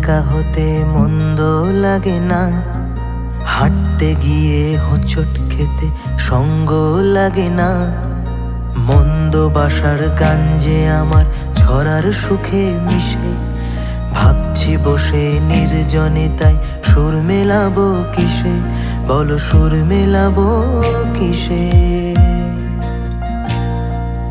একা হতে মন্দ লাগে না, হাঁটতে গিয়ে হোঁচট খেতে সঙ্গ লাগে না। মন্দ বাসার গান যে আমার ছড়ার সুখে মিশে, ভাবছি বসে নির্জনে তাই সুর মেলাবো কিসে, বলো সুর মেলাবো কিসে।